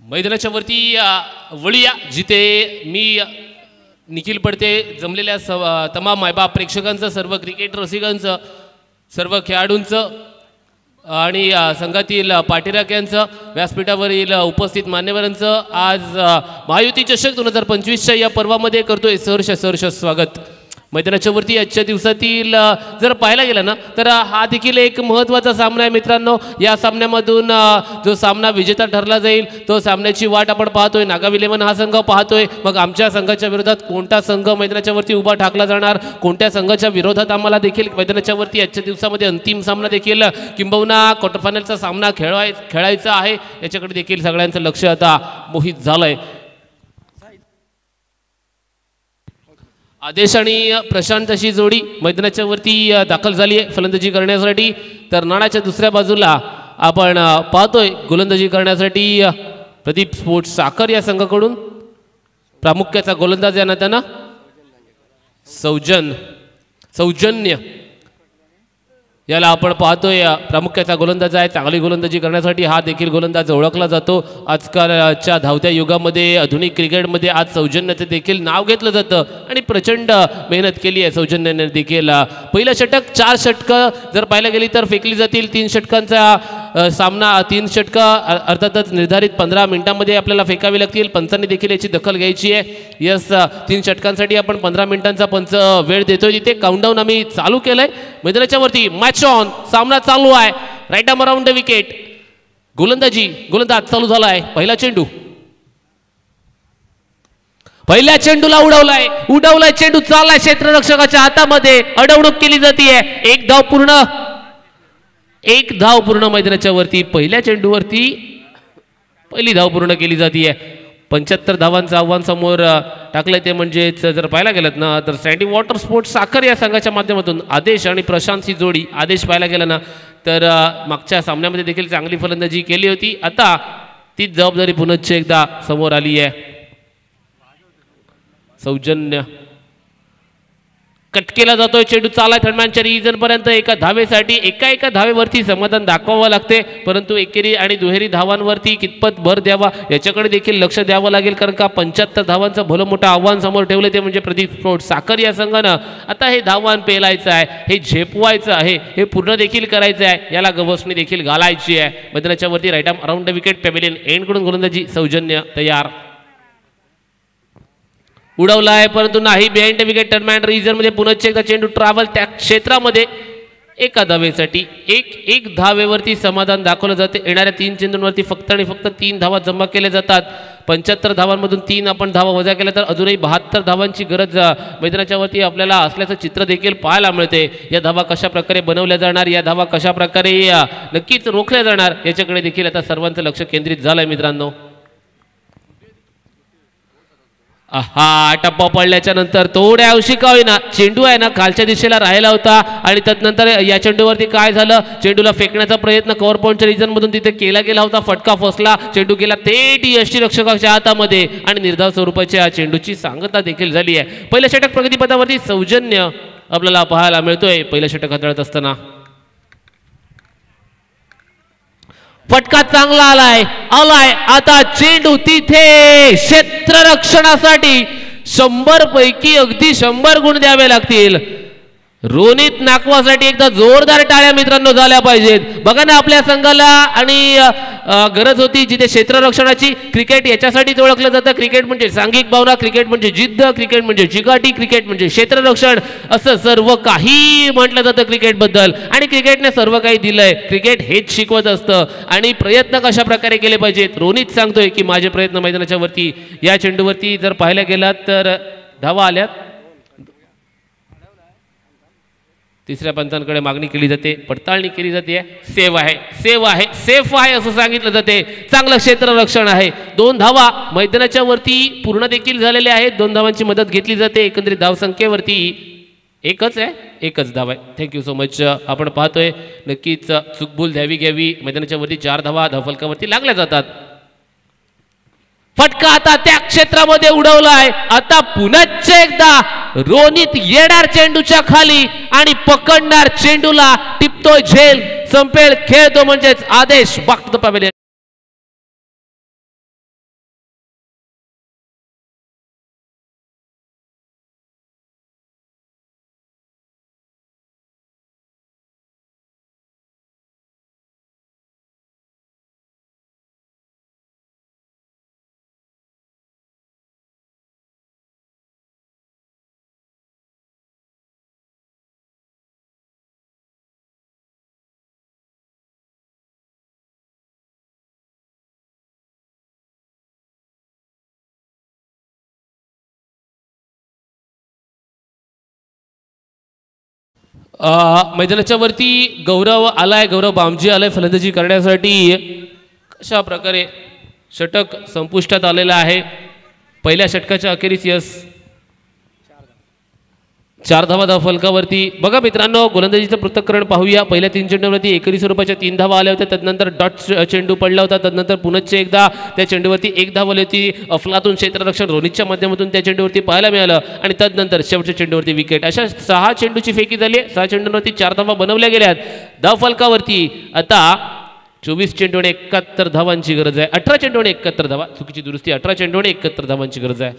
[SPEAKER 2] मैदानाच्या वरती वळूया जिथे मी निखिल पडते जमलेल्या तमाम मायबाप प्रेक्षकांचं, सर्व क्रिकेट रसिकांचं, सर्व खेळाडूंचं आणि संघातील पाठीराख्यांचं, व्यासपीठावरील उपस्थित मान्यवरांचं आज महायुती चषक 2025च्या या पर्वामध्ये करतोय सहर्ष स्वागत. मैदानाच्या वरती आजच्या दिवसातील जर पाहायला गेलं ना तर हा देखील एक महत्त्वाचा सामना आहे मित्रांनो. या सामन्यामधून जो सामना विजेता ठरला जाईल तो सामन्याची वाट आपण पाहतोय. नागाव 11 हा संघ पाहतोय. मग आमच्या संघाच्या विरोधात कोणता संघ मैदानाच्या वरती उभा ठाकला जाणार, कोणत्या संघाच्या विरोधात आम्हाला देखील मैदानाच्या वरती आजच्या दिवसामध्ये अंतिम सामना देखील किंबहुना क्वार्टर फायनलचा सामना खेळायचा आहे याच्याकडे देखील सगळ्यांचं लक्ष आता मोहित झालंय. आदेश आणि प्रशांत अशी जोडी मैदानाच्या वरती दाखल झाली आहे फलंदाजी करण्यासाठी. तर नाणाच्या दुसऱ्या बाजूला आपण पाहतोय गोलंदाजी करण्यासाठी प्रदीप स्पोर्ट्स साखर या संघाकडून प्रामुख्याचा गोलंदाज या नात्यानं सौजन्य याला आपण पाहतोय प्रामुख्याचा गोलंदाज आहे. चांगली गोलंदाजी करण्यासाठी हा देखील गोलंदाज ओळखला जातो. आजकालच्या धावत्या युगामध्ये आधुनिक क्रिकेटमध्ये आज सौजन्याचं देखील नाव घेतलं जातं आणि प्रचंड मेहनत केली आहे सौजन्याने देखील. पहिलं षटक 4 षटकं जर पाहायला गेली तर फेकली जातील. 3 षटकांचा सामना 3 षटकं अर्थातच निर्धारित 15 मिनिटांमध्ये आपल्याला फेकावी लागतील. पंचांनी देखील याची दखल घ्यायची आहे. यस 3 षटकांसाठी आपण 15 मिनिटांचा पंच वेळ देतोय. तिथे काउंटडाऊन आम्ही चालू केलंय. मैदानाच्या वरती ऑन सामना चालू आहे. Right arm around the wicket. गोलंदाज चालू झाला आहे. पहिल्या चेंडूला उडवलाय चेंडू चाललाय क्षेत्ररक्षकाच्या हातामध्ये. अडवणूक केली जाते. एक धाव पूर्ण मैदानाच्या वरती. पहिल्या चेंडूवरती पहिली धाव पूर्ण केली जाते. 75 धावांचं आव्हान समोर टाकलंय. ते म्हणजेच जर पाहायला गेलं ना तर सँडी वॉटर स्पोर्ट्स साखर या संघाच्या माध्यमातून आदेश आणि प्रशांतची जोडी. आदेश पाहायला गेला ना तर मागच्या सामन्यामध्ये देखील चांगली फलंदाजी केली होती. आता तीच जबाबदारी पुनश्च एकदा समोर आली आहे. सौजन्य कट केला जातोय. चेंडू चालाय थर्डमॅनच्या रिजन पर्यंत. एका धावेसाठी एका धावेवरती समाधान दाखवावं लागते, परंतु एकेरी आणि दुहेरी धावांवरती कितपत भर द्यावा याच्याकडे देखील लक्ष द्यावं लागेल. कारण का 75 धावांचं भलं मोठं आव्हान समोर ठेवलं ते म्हणजे प्रदीप स्पोर्ट्स साखर या संघानं. आता हे धावान पेलायचं आहे, हे झेपवायचं आहे, हे पूर्ण देखील करायचं आहे. याला गवसणी देखील घालायची आहे. मैदानाच्या वरती right arm around the wicket pavilion एंडकडून गोलंदाजी सौजन्य तयार. उडवला आहे परंतु नाही. बिहाइंड द विकेट टर्नमॅन रिजन मध्ये पुनश्च एकदा चेंडू ट्रॅव्हल त्या क्षेत्रामध्ये. एका धावेसाठी एक धावेवरती समाधान दाखवलं जाते. येणाऱ्या 3 चेंडूंवरती फक्त आणि फक्त 3 धावा जमा केल्या जातात. 75 धावांमधून 3 आपण धावा वजा केल्या तर अजूनही 72 धावांची गरज मैदानाच्या वरती आपल्याला असल्याचं चित्र देखील पाहायला मिळते. या धावा कशा प्रकारे बनवल्या जाणार, या धावा कशा प्रकारे नक्कीच रोखल्या जाणार याच्याकडे देखील आता सर्वांचं लक्ष केंद्रित झालंय मित्रांनो. हा टप्पा पडल्याच्या नंतर थोड्या अंशिका होईना चेंडू आहे ना खालच्या दिशेला राहिला होता आणि त्यानंतर या चेंडूवरती काय झालं, चेंडूला फेकण्याचा प्रयत्न कव्हर पॉईंटच्या रिजन मधून तिथे केला गेला होता. फटका फसला, चेंडू गेला थेट यष्टीरक्षकाच्या हातामध्ये आणि निर्धाव स्वरूपाच्या चेंडूची सांगता देखील झाली आहे. पहिलं षटक प्रगतीपथावरती सौजन्य आपल्याला पाहायला मिळतोय. पहिलं षटक हाताळत असताना फटका चांगला आलाय. आता चेंडू तिथे क्षेत्ररक्षणासाठी 100 पैकी अगदी 100 गुण द्यावे लागतील. रोनित नाकवासाठी एकदा जोरदार टाळ्या मित्रांनो झाल्या पाहिजेत. बघा ना आपल्या संघाला आणि गरज होती जिथे क्षेत्ररक्षणाची. क्रिकेट याच्यासाठीच ओळखलं जातं. क्रिकेट म्हणजे सांघिक भावना, क्रिकेट म्हणजे जिद्द, क्रिकेट म्हणजे चिकाटी, क्रिकेट म्हणजे क्षेत्ररक्षण असं सर्व काही म्हटलं जातं क्रिकेटबद्दल. आणि क्रिकेटने सर्व काही दिलंय. क्रिकेट हेच शिकवत असतं आणि प्रयत्न कशा प्रकारे केले पाहिजेत. रोनित सांगतोय की माझे प्रयत्न मैदानाच्या वरती. या चेंडूवरती जर पाहायला गेलात तर धावा आल्यात. तिसऱ्या पंचांकडे मागणी केली जाते, पडताळणी केली जाते. सेफ आहे असं सांगितलं जाते. चांगलं क्षेत्ररक्षण आहे. 2 धावा मैदानाच्या वरती पूर्ण देखील झालेल्या आहेत. 2 धावांची मदत घेतली जाते. एकंदरीत धावसंख्येवरती एकच धाव आहे. Thank you so much. आपण पाहतोय नक्कीच चुकभूल घ्यावी मैदानाच्या वरती 4 धावा धावफलकावरती लागल्या जातात. फटका आता त्या क्षेत्रामध्ये उडवलाय. आता पुनश्च एकदा रोनित येणार चेंडूच्या खाली आणि पकडणार चेंडूला. टिपतोय झेल, संपेल खेळ तो म्हणजेच आदेश. बाक द पॅव्हिलियन. मैदानाच्या वरती गौरव आलाय, गौरव बामजी आलाय फलंदाजी करण्यासाठी. कशा प्रकारे षटक संपुष्टात आलेला आहे. पहिल्या षटकाच्या अखेरीस यस 4 धावा धाव फलकावरती. बघा मित्रांनो, गोलंदाजीचं पृथक्करण पाहूया. पहिल्या 3 चेंडूवरती एकेरी स्वरूपाच्या 3 धावा आल्या होत्या. त्यानंतर डॉट चेंडू पडला होता. त्यानंतर पुनश्च एकदा त्या चेंडूवरती 1 धाव आली होती. अफलातून क्षेत्ररक्षण रोनितच्या माध्यमातून त्या चेंडूवरती पाहायला मिळालं आणि त्यानंतर शेवटच्या चेंडूवरती विकेट. अशा 6 चेंडूची फेकी झाली. 6 चेंडूंवरती 4 धावा बनवल्या गेल्यात. धाव फलकावरती आता 24 चेंडू आणि 71 धावांची गरज आहे. 18 चेंडू आणि 71 धावा, चुकीची दुरुस्ती, 18 चेंडू आणि 71 धावांची गरज आहे.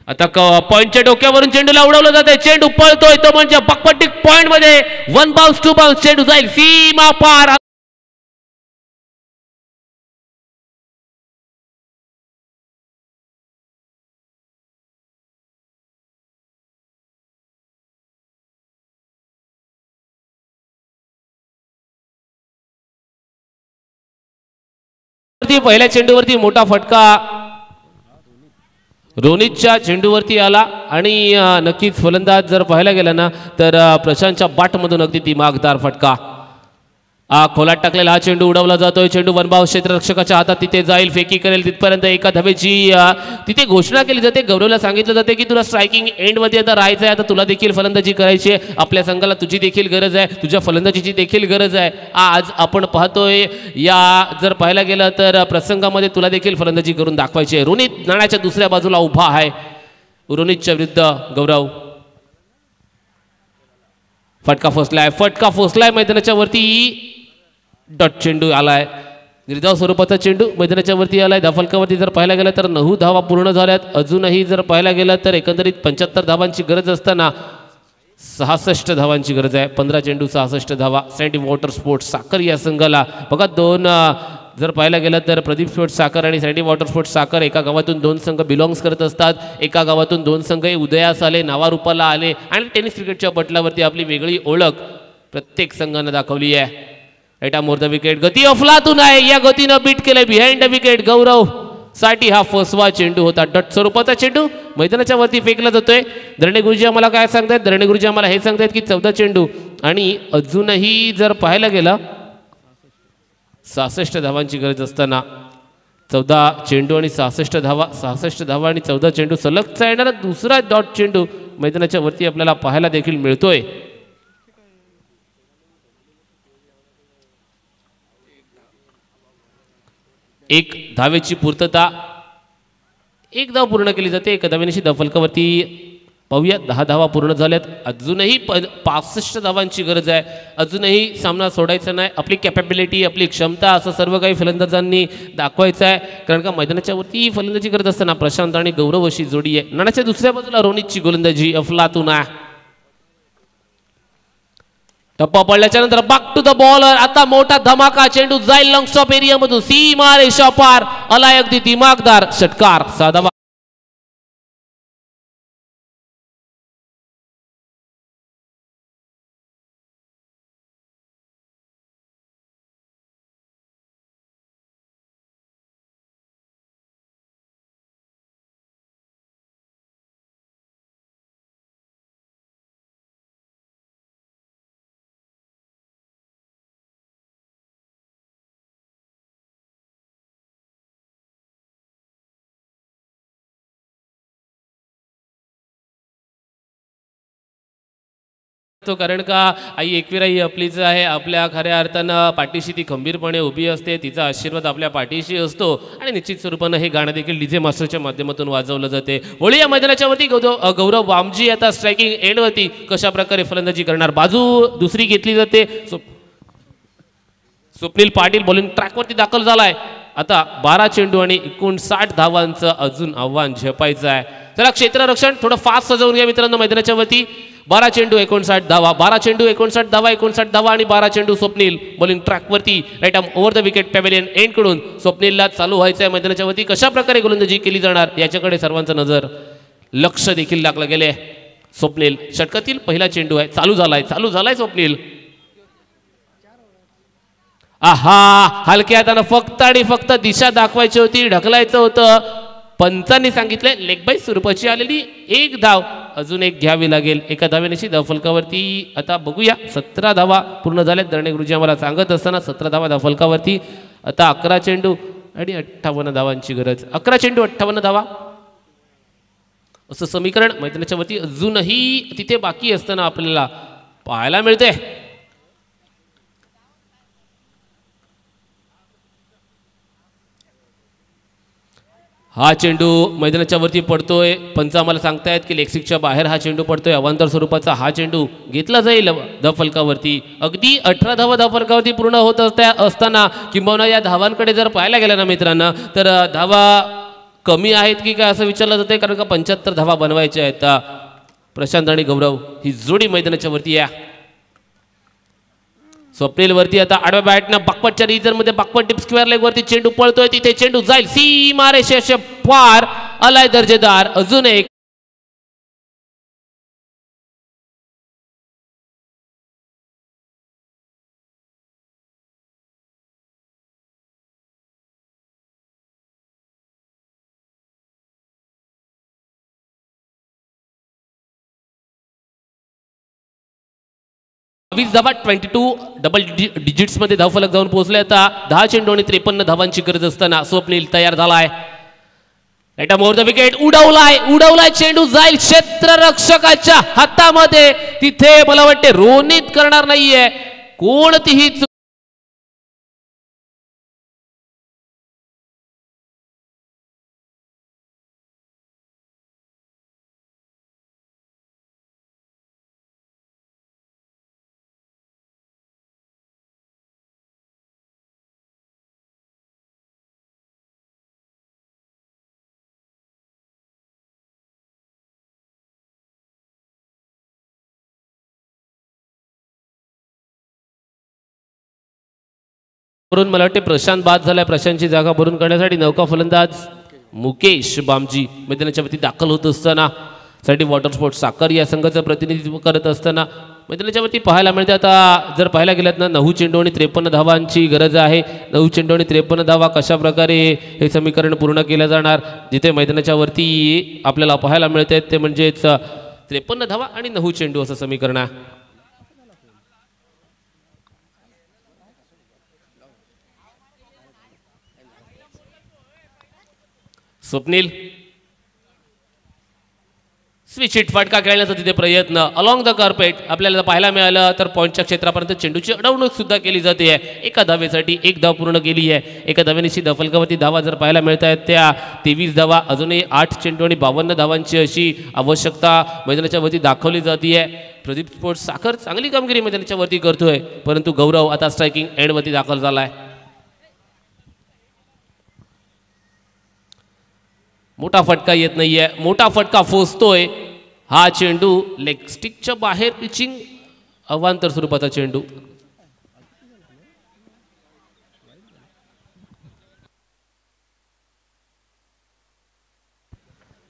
[SPEAKER 2] आता पॉइंटच्या डोक्यावरून चेंडूला उडवलं जाते. चेंडू पळतोय तो म्हणजे बकपट्टी पॉइंट मध्ये 1 बाउन्स 2 बाउन्स चेंडू जाईल सीमा पार. पहिल्या चेंडूवरती मोठा फटका रोनितच्या चेंडूवरती आला आणि नक्कीच फलंदाज जर पाहायला गेला ना तर प्रशांतच्या बाटमधून अगदी दिमागदार फटका. खोलात टाकलेला हा चेंडू उडवला जातोय. चेंडू वनबाव क्षेत्ररक्षकाच्या हातात तिथे जाईल, फेकी करेल तिथपर्यंत. एका धावेची तिथे घोषणा केली जाते. गौरवला सांगितलं जाते की तुला स्ट्रायकिंग एंडमध्ये आता राहायचं आहे. आता तुला देखील फलंदाजी करायची आहे. आपल्या संघाला तुझी देखील गरज आहे, तुझ्या फलंदाजीची देखील गरज आहे. आज आपण पाहतोय या जर पाहायला गेलं तर प्रसंगामध्ये तुला देखील फलंदाजी करून दाखवायची आहे. रोनित नाण्याच्या दुसऱ्या बाजूला उभा आहे. रोनितच्या विरुद्ध गौरव. फटका फोसलाय मैदानाच्या वरती. डॉट चेंडू आलाय. निर्धाव स्वरूपाचा चेंडू मैदानाच्या वरती आलाय. धावफलकावरती जर पाहायला गेलं तर 9 धावा पूर्ण झाल्यात. अजूनही जर पाहायला गेलं तर एकंदरीत 75 धावांची गरज असताना 66 धावांची गरज आहे. 15 चेंडू 66 धावा. सँडी वॉटर स्पोर्ट्स साखर या संघाला बघा दोन जर पाहायला गेलं तर प्रदीप स्पोर्ट्स साखर आणि सँडी वॉटर स्पोर्ट्स साखर एका गावातून 2 संघ बिलॉंग्स करत असतात. एका गावातून 2 संघ उदयास आले, नावारूपाला आले आणि टेनिस क्रिकेटच्या पटलावरती आपली वेगळी ओळख प्रत्येक संघानं दाखवली आहे. Right more the wicket. गती अफलातून आहे. या गतीनं बीट केलंय बिहाइंड द विकेट. गौरव साठी हा फसवा चेंडू होता. डट स्वरूपाचा चेंडू मैदानाच्या वरती फेकला जातोय. धरणे गुरुजी आम्हाला काय सांगतायत? धरणे गुरुजी आम्हाला हे सांगतायत की 14 चेंडू आणि अजूनही जर पाहायला गेलं 66 धावांची गरज असताना 14 चेंडू आणि 66 धावा. 66 धावा आणि 14 चेंडू सलगचा येणारा दुसरा डॉट चेंडू मैदानाच्या वरती आपल्याला पाहायला देखील मिळतोय. एक धावेची पूर्तता, 1 धाव पूर्ण केली जाते. एका धावेनिशी धावफलकावरती पाहूया 10 धावा पूर्ण झाल्यात. अजूनही 65 धावांची गरज आहे. अजूनही सामना सोडायचा नाही. आपली कॅपॅबिलिटी, आपली क्षमता असं सर्व काही फलंदाजांनी दाखवायचं आहे. कारण का मैदानाच्या वरती फलंदाजी करत असताना प्रशांत आणि गौरव अशी जोडी आहे. नाण्याच्या दुसऱ्या बाजूला रोनितची गोलंदाजी अफलातून आहे. टप्पा पडल्याच्या नंतर बॅक टू द बॉलर. आता मोठा धमाका. चेंडू जाईल लॉंग स्टॉप एरिया मधून सीमा रेषा पार. आलाय अगदी दिमागदार षटकार. 6 धावा. कारण का आई एकविरा ही आपलीच आहे. आपल्या खऱ्या अर्थानं पाठीशी ती खंबीरपणे उभी असते. तिचा आशीर्वाद आपल्या पाठीशी असतो आणि निश्चित स्वरूपानं हे गाणं देखील डीजे मास्टरच्या माध्यमातून वाजवलं जाते. होळी या मैदानाच्या वरती गौरव बामजी आता स्ट्रायकिंग एंडवरती कशा प्रकारे फलंदाजी करणार. बाजू दुसरी घेतली जाते. स्वप्नील पाटील बॉलिंग ट्रॅकवरती दाखल झालाय. आता 12 चेंडू आणि 59 धावांचं अजून आव्हान झेपायचं आहे. चला क्षेत्ररक्षण थोडं फास्ट सजवून घ्या मित्रांनो मैदानाच्या वरती. 12 चेंडू 59 धावा. 12 चेंडू 59 धावा. 59 धावा आणि 12 चेंडू. स्वप्नील बॉलिंग ट्रॅकवरती. Right arm over the wicket pavilion end कडून स्वप्नीलला चालू व्हायचं आहे मैदानाच्या वरती. कशा प्रकारे गोलंदाजी केली जाणार याच्याकडे सर्वांचं नजर लक्ष देखील लागलं गेले. स्वप्नील षटकातील पहिला चेंडू आहे. चालू झालाय स्वप्नील. आहा हलक्या हातानं फक्त आणि फक्त दिशा दाखवायची होती, ढकलायचं होतं. पंचांनी सांगितले लेग बाय स्वरूपाची आलेली एक धाव अजून एक घ्यावी लागेल. एका धावेनेशी धावफलकावरती आता बघूया 17 धावा पूर्ण झाल्यात. दर्णे गुरुजी आम्हाला सांगत असताना 17 धावा धावफलकावरती. आता 11 चेंडू आणि 58 धावांची गरज. 11 चेंडू 58 धावा असं समीकरण मैदानाच्या वरती अजूनही तिथे बाकी असताना आपल्याला पाहायला मिळते. हा चेंडू मैदानाच्या वरती पडतोय. पंच आम्हाला सांगतायत की लेगस्टिकच्या बाहेर हा चेंडू पडतोय. अवांतर स्वरूपाचा हा चेंडू घेतला जाईल धावफलकावरती. अगदी 18 धावा धावफलकावरती पूर्ण होत असताना किंबहुना या धावांकडे जर पाहायला गेलं ना मित्रांनो तर धावा कमी आहेत की काय असं विचारलं जाते. कारण का 75 धावा बनवायच्या आहेत. प्रशांत आणि गौरव ही जोडी मैदानाच्या वरती आहे. स्वप्नील वरती आता आडव्या बॅटनं बाकपटच्या रिजनमध्ये बाकपट टिप स्क्वेअर लेग वरती चेंडू पळतोय. तिथे चेंडू जाईल सीमा रेषेच्या पार. आलाय दर्जेदार अजून एक. धावा 22 डबल डिजिट्स मध्ये धावफलक जाऊन पोहोचले. आता 10 चेंडू आणि 53 धावांची गरज असताना स्वप्नील तयार झालाय. Right more the wicket. उडवलाय चेंडू जाईल क्षेत्ररक्षकाच्या हातामध्ये. तिथे मला वाटते रोनित करणार नाहीये कोणतीही. मला वाटते प्रशांत बाद झालाय. प्रशांतची जागा भरून काढण्यासाठी नौका फलंदाज मुकेश बामजी मैदानाच्या वरती दाखल होत असताना साठी वॉटर स्पोर्ट्स साखर या संघाचं प्रतिनिधित्व करत असताना मैदानाच्या वरती पाहायला मिळते. आता जर पाहायला गेलात ना 9 चेंडू आणि 53 धावांची गरज आहे. 9 चेंडू आणि 53 धावा कशा प्रकारे हे समीकरण पूर्ण केलं जाणार. जिथे मैदानाच्या वरती आपल्याला पाहायला मिळते ते म्हणजेच 53 धावा आणि 9 चेंडू असं समीकरण आहे. स्वप्नील स्विच हिट फटका खेळण्याचा तिथे प्रयत्न अलॉंग द कार्पेट आपल्याला पाहायला मिळालं तर पॉईंटच्या क्षेत्रापर्यंत चेंडूची अडवणूक सुद्धा केली जाते आहे. एका धावेसाठी एक धाव पूर्ण केली आहे. एका धावेनिशी धावफलकावरती धावा जर पाहायला मिळत आहेत त्या 23 धावा. अजूनही 8 चेंडू आणि 52 धावांची अशी आवश्यकता मैदानाच्या वरती दाखवली जाते आहे. प्रदीप स्पोर्ट्स साखर चांगली कामगिरी मैदानाच्या वरती करतोय परंतु गौरव आता स्ट्रायकिंग एंडवरती दाखल झालाय. मोठा फटका येत नाहीये. मोठा फटका फोसतोय. हा चेंडू लेग स्टिकच्या बाहेर पिचिंग अवांतर स्वरूपाचा चेंडू.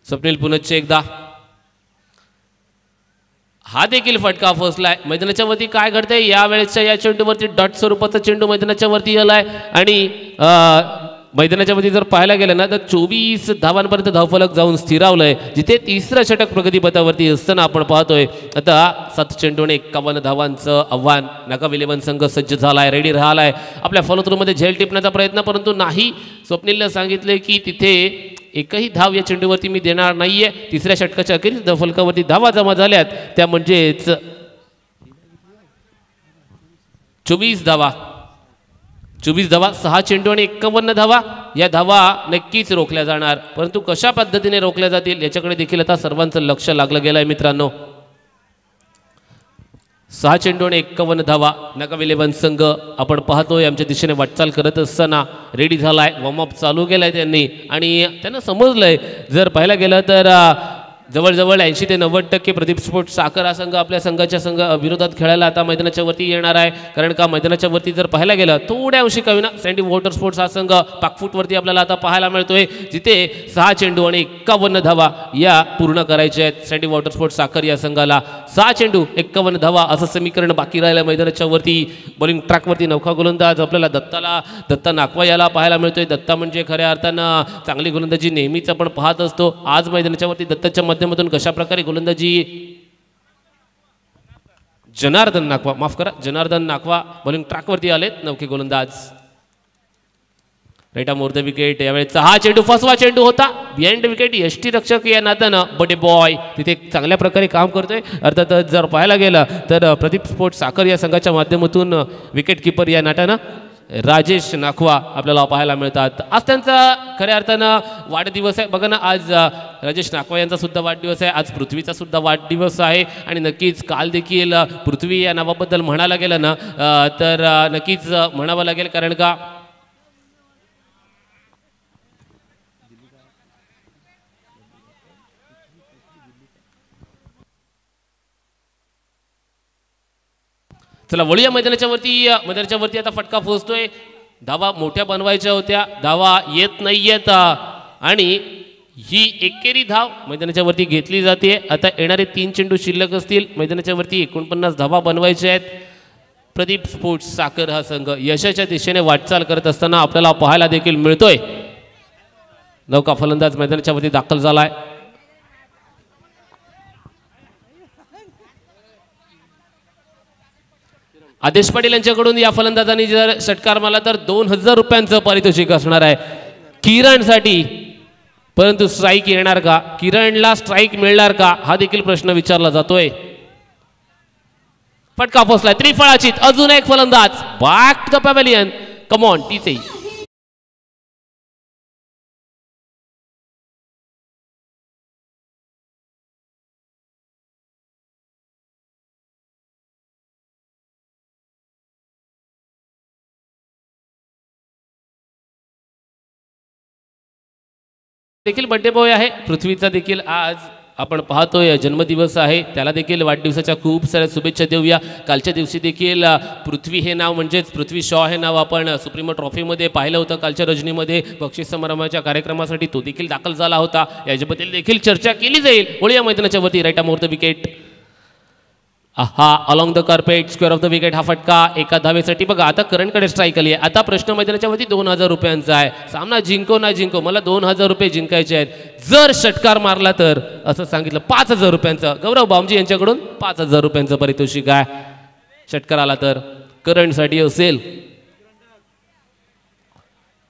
[SPEAKER 2] स्वप्नील पुनच्च एकदा. हा देखील फटका फसलाय. मैदानाच्या वरती काय घडतंय यावेळेसच्या या चेंडूवरती डॉट स्वरूपाचा चेंडू मैदानाच्या वरती आलाय आणि मैदानाच्या वरती जर पाहायला गेलं ना तर 24 धावांपर्यंत धावफलक जाऊन स्थिरावलंय. जिथे तिसरं षटक प्रगतीपथावरती असताना आपण पाहतोय आता 7 चेंडू आणि 51 धावांचं आव्हान. नागाव 11 संघ सज्ज झालाय, रेडी राहिलाय आपल्या फॉलोथ्रूमध्ये झेल टिपण्याचा प्रयत्न परंतु नाही. स्वप्नीलला सांगितले की तिथे एकही धाव या चेंडूवरती मी देणार नाहीये. तिसऱ्या षटकाच्या अखेरीस धावफलकावरती धावा जमा झाल्यात त्या म्हणजेच 24 धावा. 24 धावा 6 चेंडू आणि 51 धावा. या धावा नक्कीच रोखल्या जाणार परंतु कशा पद्धतीने रोखल्या जातील याच्याकडे देखील आता सर्वांचं लक्ष लागलं गेलंय मित्रांनो. 6 चेंडू आणि 51 धावा. नागाव 11 संघ आपण पाहतोय आमच्या दिशेने वाटचाल करत असताना रेडी झालाय. वॉर्मअप चालू केलाय त्यांनी आणि त्यांना समजलंय जर पाहायला गेलं तर जवळजवळ 80 ते 90% प्रदीप स्पोर्ट्स साखर हा संघ आपल्या संघाच्या विरोधात खेळायला आता मैदानाच्या वरती येणार आहे. कारण का मैदानाच्या वरती जर पाहायला गेलं थोड्या अंशी कमी ना सँडी वॉटर स्पोर्ट्स हा संघ पाकफूटवरती आपल्याला आता पाहायला मिळतोय, जिथे 6 चेंडू आणि 51 धावा या पूर्ण करायच्या आहेत. सँडी वॉटर स्पोर्ट्स साखर या संघाला 6 चेंडू 51 धावा असं समीकरण बाकी राहिलं मैदानाच्या वरती. बॉलिंग ट्रॅकवरती नौका गोलंदाज आपल्याला दत्ता नाकवा याला पाहायला मिळतोय. दत्ता म्हणजे खऱ्या अर्थानं चांगली गोलंदाजी नेहमीच आपण पाहत असतो. आज मैदानाच्या वरती दत्ताच्या माध्यमातून कशा प्रकारे गोलंदाजी जनार्दन नाकवा बॉलिंग ट्रॅकवरती आलेत. नौके गोलंदाज राईट मोर द विकेट. यावेळेचा हा चेंडू फसवा चेंडू होता. बिहाइंड विकेट यष्टीरक्षक या नात्यानं बडे बॉय तिथे चांगल्या प्रकारे काम करतोय. अर्थातच जर पाहायला गेलं तर प्रदीप स्पोर्ट्स साखर या संघाच्या माध्यमातून विकेट किपर या नात्यानं राजेश नाखवा आपल्याला पाहायला मिळतात. आज त्यांचा खऱ्या अर्थानं वाढदिवस आहे. बघा ना, आज राजेश नाखवा यांचा सुद्धा वाढदिवस आहे. आज पृथ्वीचा सुद्धा वाढदिवस आहे. आणि नक्कीच काल देखील पृथ्वी या नावाबद्दल म्हणायला गेलं ना तर नक्कीच म्हणावं लागेल. कारण का चला वळूया मैदानाच्या वरती आता फटका पोहोचतोय. धावा मोठ्या बनवायच्या होत्या, धावा येत नाहीयेत आणि ही एकेरी धाव मैदानाच्या वरती घेतली जाते. आता येणारे 3 चेंडू शिल्लक असतील. मैदानाच्या वरती 49 धावा बनवायच्या आहेत. प्रदीप स्पोर्ट्स साखर हा संघ यशाच्या दिशेने वाटचाल करत असताना आपल्याला पाहायला देखील मिळतोय. नौका फलंदाज मैदानाच्या वरती दाखल झालाय. आदेश पाटील यांच्याकडून या फलंदाजांनी जर षटकार मारला तर 2000 रुपयांचं पारितोषिक असणार आहे किरणसाठी. परंतु स्ट्राईक येणार का, किरणला स्ट्राईक मिळणार का हा देखील प्रश्न विचारला जातोय. फटका पोचलाय त्रिफळाची. अजून एक फलंदाज back to the pavilion. Come on टीचे देखील बर्थडे बॉय आहे. पृथ्वीचा देखील आज आपण पाहतोय जन्मदिवस आहे. त्याला देखील वाढदिवसाच्या खूप साऱ्या शुभेच्छा देऊया. कालच्या दिवशी देखील पृथ्वी हे नाव म्हणजेच पृथ्वी शॉ हे नाव आपण सुप्रीमो ट्रॉफीमध्ये पाहिलं होतं. कालच्या रजनीमध्ये बक्षीस समारंभाच्या कार्यक्रमासाठी तो देखील दाखल झाला होता. याच्याबद्दल देखील चर्चा केली जाईल. वळूया मैदानाच्या वरती राईट मोर द विकेट. हा along the carpet square of the wicket. हा फटका एका धावेसाठी. बघा आता करणकडे स्ट्राईक आली आहे. आता प्रश्न मैदानाच्या वरती 2000 रुपयांचा आहे. सामना जिंको ना जिंको मला 2000 रुपये जिंकायचे आहेत. जर षटकार मारला तर असं सांगितलं 5000 रुपयांचं. गौरव बामजी यांच्याकडून 5000 रुपयांचं पारितोषिक आहे. षटकार आला तर करणसाठी असेल.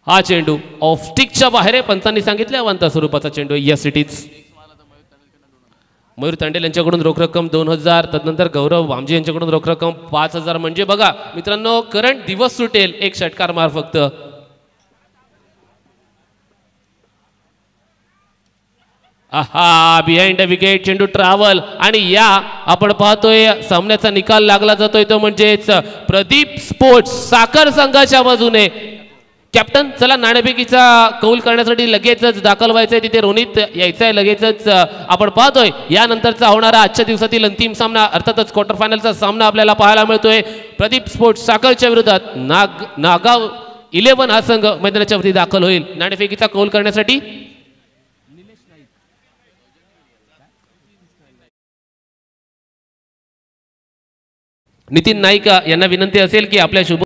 [SPEAKER 2] हा चेंडू ऑफ स्टिकच्या बाहेर आहे. पंचांनी सांगितले अवांतर स्वरूपाचा चेंडू. Yes it is. Mayur Tandel यांच्याकडून रोख रक्कम 2000. त्यानंतर गौरव बामजी यांच्याकडून रोख रक्कम 5000. म्हणजे बघा मित्रांनो करंट दिवस सुटेल एक षटकार मार फक्त. बिहाइंड द विकेट चेंडू ट्रॅव्हल. आणि या आपण पाहतोय सामन्याचा निकाल लागला जातोय तो म्हणजेच प्रदीप स्पोर्ट्स साखर संघाच्या बाजूने. कॅप्टन चला नाणेफेकीचा कौल करण्यासाठी लगेचच दाखल व्हायचंय. तिथे रोनित यायचंय लगेचच. आपण पाहतोय यानंतरचा होणारा आजच्या दिवसातील अंतिम सामना अर्थातच क्वार्टर फायनलचा सामना आपल्याला पाहायला मिळतोय. प्रदीप स्पोर्ट्स साखरच्या विरोधात नागाव 11 हा संघ मैदानाच्या वरती दाखल होईल नाणेफेकीचा कौल करण्यासाठी. नितीन नाईक यांना विनंती असेल की आपल्या शुभ